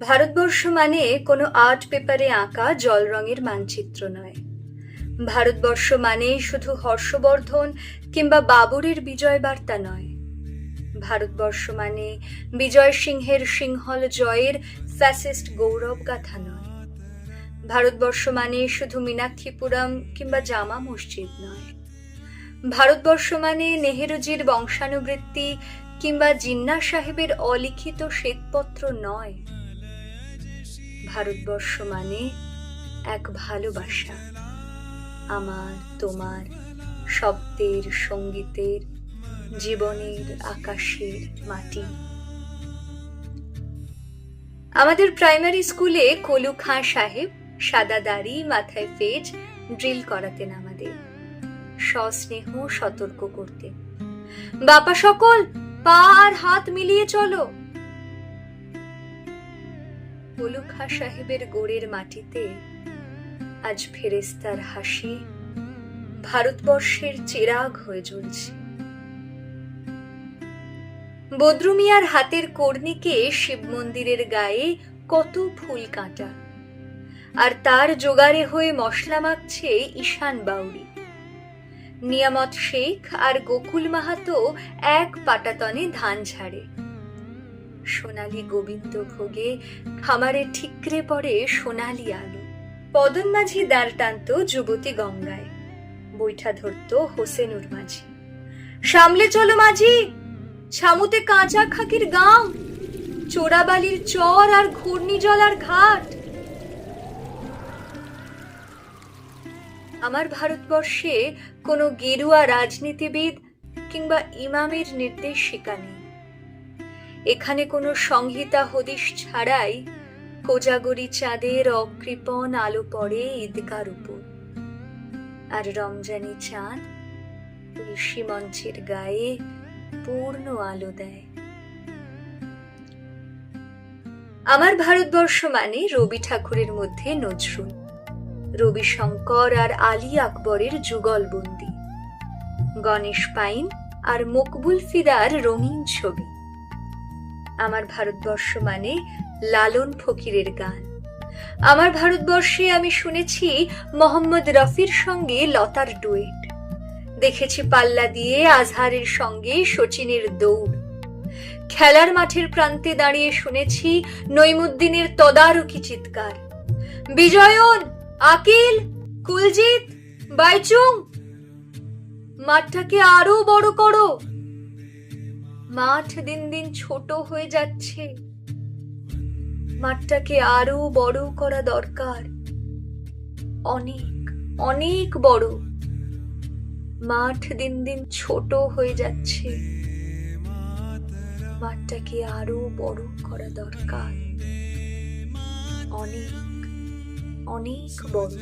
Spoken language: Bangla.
ভারতবর্ষ মানে কোনো আর্ট পেপারে আঁকা জল রঙের মানচিত্র নয়। ভারতবর্ষ মানে শুধু হর্ষবর্ধন কিংবা বাবরের বিজয় বার্তা নয়। ভারতবর্ষ মানে বিজয় সিংহের সিংহল জয়ের ফ্যাসিস্ট গৌরব গাথা নয়। ভারতবর্ষ মানে শুধু মীনাক্ষীপুরম কিংবা জামা মসজিদ নয়। ভারতবর্ষ মানে নেহেরুজির বংশানুবৃত্তি কিংবা জিন্না সাহেবের অলিখিত শ্বেতপত্র নয়। ভারতবর্ষ মানে এক ভালোবাসা, আমার তোমার, শব্দের, সঙ্গীতের, জীবনের, আকাশের, মাটি। আমাদের প্রাইমারি স্কুলে কলু খাঁ সাহেব সাদা দাড়ি, মাথায় ফেজ ড্রিল করাতেন আমাদের, সস্নেহ সতর্ক করতেন। বাপা সকল, পা আর হাত মিলিয়ে চলো। কলু খাঁ সাহেবের গোড়ের মাটিতে আজ ফেরেস্তার হাসি ভারতবর্ষের চিরাগ হয়ে জ্বলছে। বদরু মিয়ার হাতের কর্নিকে শিব মন্দিরের গায়ে কত ফুল কাঁটা, আর তার জোগাড়ে হয়ে মশলা মাখছে ঈশান বাউরি। নিয়ামত শেখ আর গোকুল মাহাতো এক পাটাতনে ধান ঝাড়ে। সোনালী গোবিন্দ ভোগে খামারে ঠিকরে পড়ে সোনালি আলো। পদন মাঝি দাঁড় টানত যুবতী গঙ্গায়, বৈঠা ধরত হোসেনুর মাঝি। সামলে চলো মাঝি, ছামুতে কাঁচা খাকির গাম, চোরাবালির চর আর ঘূর্ণিজলার ঘাট। আমার ভারতবর্ষে কোনো গেরুয়া রাজনীতিবিদ কিংবা ইমামের নির্দেশিকা নেই। এখানে কোনো সংহিতা হদিশ ছাড়াই কোজাগরি চাঁদের অকৃপণ আলো পড়ে ঈদগার উপর, আর রমজানি চাঁদ তুলসী মঞ্চের গায়ে পূর্ণ আলো দেয়। আমার ভারতবর্ষ মানে রবি ঠাকুরের মধ্যে নজরুল, রবি শঙ্কর আর আলী আকবরের যুগলবন্দি, গণেশ পাইন আর মকবুল ফিদার রঙিন ছবি। আমার ভারতবর্ষ মানে লালন ফকিরের গান। আমার ভারতবর্ষে আমি শুনেছি মোহাম্মদ রফির সঙ্গে লতার ডুয়েট, দেখেছি পাল্লা দিয়ে আজহারের সঙ্গে শচীনের দৌড়, খেলার মাঠের প্রান্তে দাঁড়িয়ে শুনেছি নইমুদ্দিনের তদারকি চিৎকার, বিজয়ন, আকিল, কুলজিৎ, বাইচুং, মাঠটাকে আরো বড় করো। মাঠ দিন দিন ছোট হয়ে যাচ্ছে, মাঠটাকে আরো বড় করা দরকার, অনেক অনেক বড়। মাঠ দিন দিন ছোট হয়ে যাচ্ছে, মাঠটাকে আরো বড় করা দরকার, অনেক অনেক বড়।